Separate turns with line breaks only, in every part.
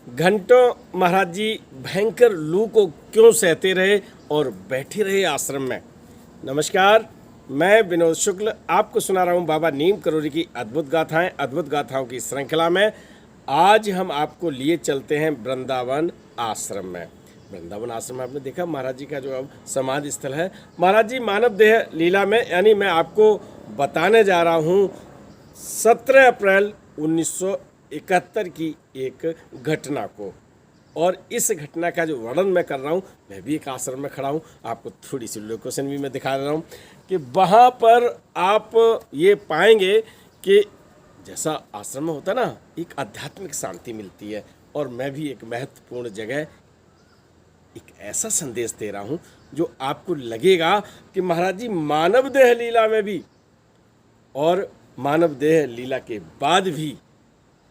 घंटों महाराज जी भयंकर लू को क्यों सहते रहे और बैठे रहे आश्रम में। नमस्कार, मैं विनोद शुक्ल आपको सुना रहा हूँ बाबा नीम करोली की अद्भुत गाथाओं की श्रृंखला में। आज हम आपको लिए चलते हैं वृंदावन आश्रम में। वृंदावन आश्रम में आपने देखा महाराज जी का जो अब समाधि स्थल है। महाराज जी मानव देह लीला में, यानी मैं आपको बताने जा रहा हूँ 17 अप्रैल 1971 की एक घटना को, और इस घटना का जो वर्णन मैं कर रहा हूँ, मैं भी एक आश्रम में खड़ा हूँ, आपको थोड़ी सी लोकेशन भी मैं दिखा रहा हूँ कि वहाँ पर आप ये पाएंगे कि जैसा आश्रम में होता है ना, एक आध्यात्मिक शांति मिलती है। और मैं भी एक महत्वपूर्ण जगह एक ऐसा संदेश दे रहा हूँ जो आपको लगेगा कि महाराज जी मानव देह लीला में भी और मानव देह लीला के बाद भी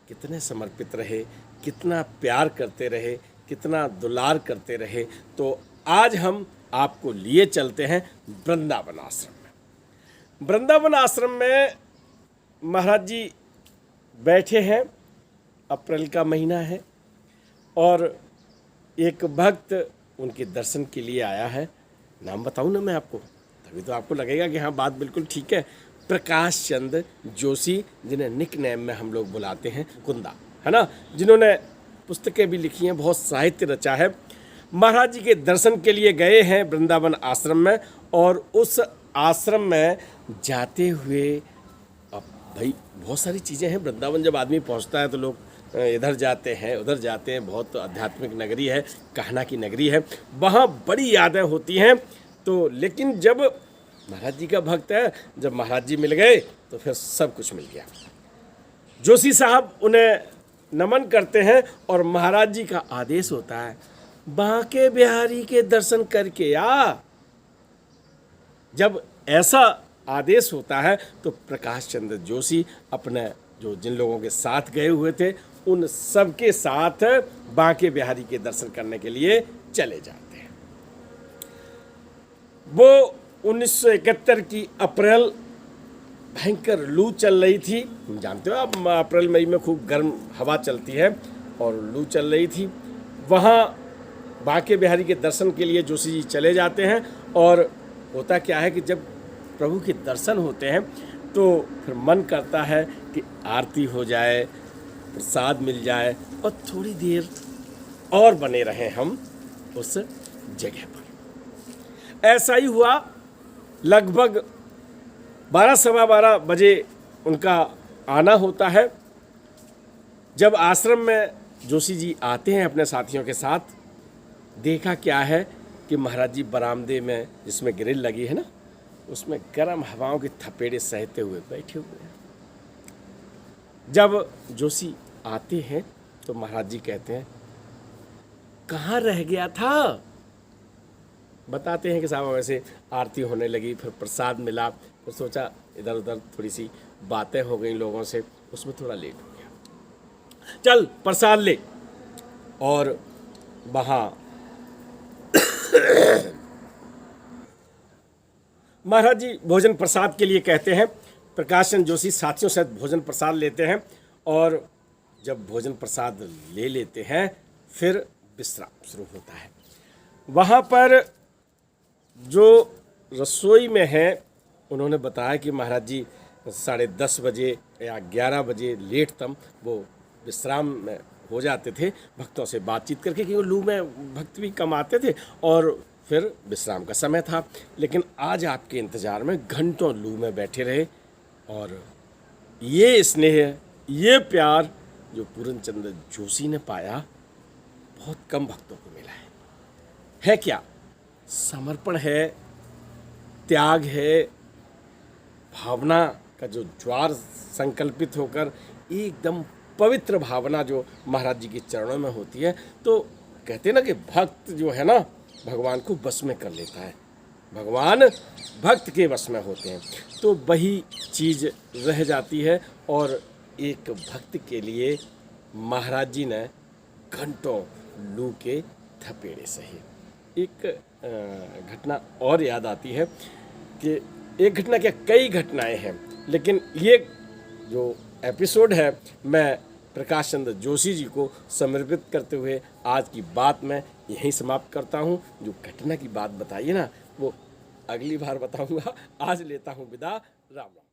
कितने समर्पित रहे, कितना प्यार करते रहे, कितना दुलार करते रहे। तो आज हम आपको लिए चलते हैं वृंदावन आश्रम में। वृंदावन आश्रम में महाराज जी बैठे हैं, अप्रैल का महीना है और एक भक्त उनके दर्शन के लिए आया है। नाम बताऊं ना मैं आपको, तभी तो आपको लगेगा कि हाँ बात बिल्कुल ठीक है। प्रकाश चंद जोशी, जिन्हें निक नेम में हम लोग बुलाते हैं कुंदा, है ना, जिन्होंने पुस्तकें भी लिखी हैं, बहुत साहित्य रचा है। महाराज जी के दर्शन के लिए गए हैं वृंदावन आश्रम में, और उस आश्रम में जाते हुए अब भाई बहुत सारी चीज़ें हैं। वृंदावन जब आदमी पहुंचता है तो लोग इधर जाते हैं उधर जाते हैं, बहुत आध्यात्मिक नगरी है, कहना की नगरी है, वहाँ बड़ी यादें होती हैं। तो लेकिन जब महाराज जी का भक्त है, जब महाराज जी मिल गए तो फिर सब कुछ मिल गया। जोशी साहब उन्हें नमन करते हैं और महाराज जी का आदेश होता है, बांके बिहारी के दर्शन करके आ। जब ऐसा आदेश होता है तो प्रकाश चंद्र जोशी अपने जो जिन लोगों के साथ गए हुए थे उन सब के साथ बांके बिहारी के दर्शन करने के लिए चले जाते हैं। वो 1971 की अप्रैल, भयंकर लू चल रही थी। जानते हो आप, अप्रैल मई में खूब गर्म हवा चलती है और लू चल रही थी। वहाँ बांके बिहारी के दर्शन के लिए जोशी जी चले जाते हैं। और होता क्या है कि जब प्रभु के दर्शन होते हैं तो फिर मन करता है कि आरती हो जाए, प्रसाद मिल जाए और थोड़ी देर और बने रहें हम उस जगह पर। ऐसा ही हुआ। लगभग 12 सवा 12 बजे उनका आना होता है। जब आश्रम में जोशी जी आते हैं अपने साथियों के साथ, देखा क्या है कि महाराज जी बरामदे में, जिसमें ग्रिल लगी है ना, उसमें गर्म हवाओं के थपेड़े सहते हुए बैठे हुए हैं। जब जोशी आते हैं तो महाराज जी कहते हैं, कहाँ रह गया था। बताते हैं कि साहब वैसे आरती होने लगी, फिर प्रसाद मिला, फिर सोचा इधर उधर थोड़ी सी बातें हो गई लोगों से, उसमें थोड़ा लेट हो गया, चल प्रसाद ले। और वहाँ महाराज जी भोजन प्रसाद के लिए कहते हैं। प्रकाश चंद जोशी साथियों से भोजन प्रसाद लेते हैं, और जब भोजन प्रसाद ले लेते हैं फिर विश्राम शुरू होता है। वहाँ पर जो रसोई में है, उन्होंने बताया कि महाराज जी 10:30 बजे या 11 बजे लेटतम वो विश्राम में हो जाते थे, भक्तों से बातचीत करके, क्योंकि लू में भक्त भी कम आते थे और फिर विश्राम का समय था। लेकिन आज आपके इंतज़ार में घंटों लू में बैठे रहे, और ये स्नेह, ये प्यार जो पूरन चंद्र जोशी ने पाया, बहुत कम भक्तों को मिला है क्या? समर्पण है, त्याग है, भावना का जो ज्वार संकल्पित होकर एकदम पवित्र भावना जो महाराज जी के चरणों में होती है। तो कहते हैं ना कि भक्त जो है ना, भगवान को बस में कर लेता है, भगवान भक्त के बस में होते हैं। तो वही चीज़ रह जाती है, और एक भक्त के लिए महाराज जी ने घंटों लू के थपेड़े सहे। एक घटना और याद आती है कि एक घटना क्या, कई घटनाएं हैं, लेकिन ये जो एपिसोड है मैं प्रकाश चंद्र जोशी जी को समर्पित करते हुए आज की बात मैं यहीं समाप्त करता हूँ। जो घटना की बात बताइए ना वो अगली बार बताऊँगा। आज लेता हूँ विदा। राम राम।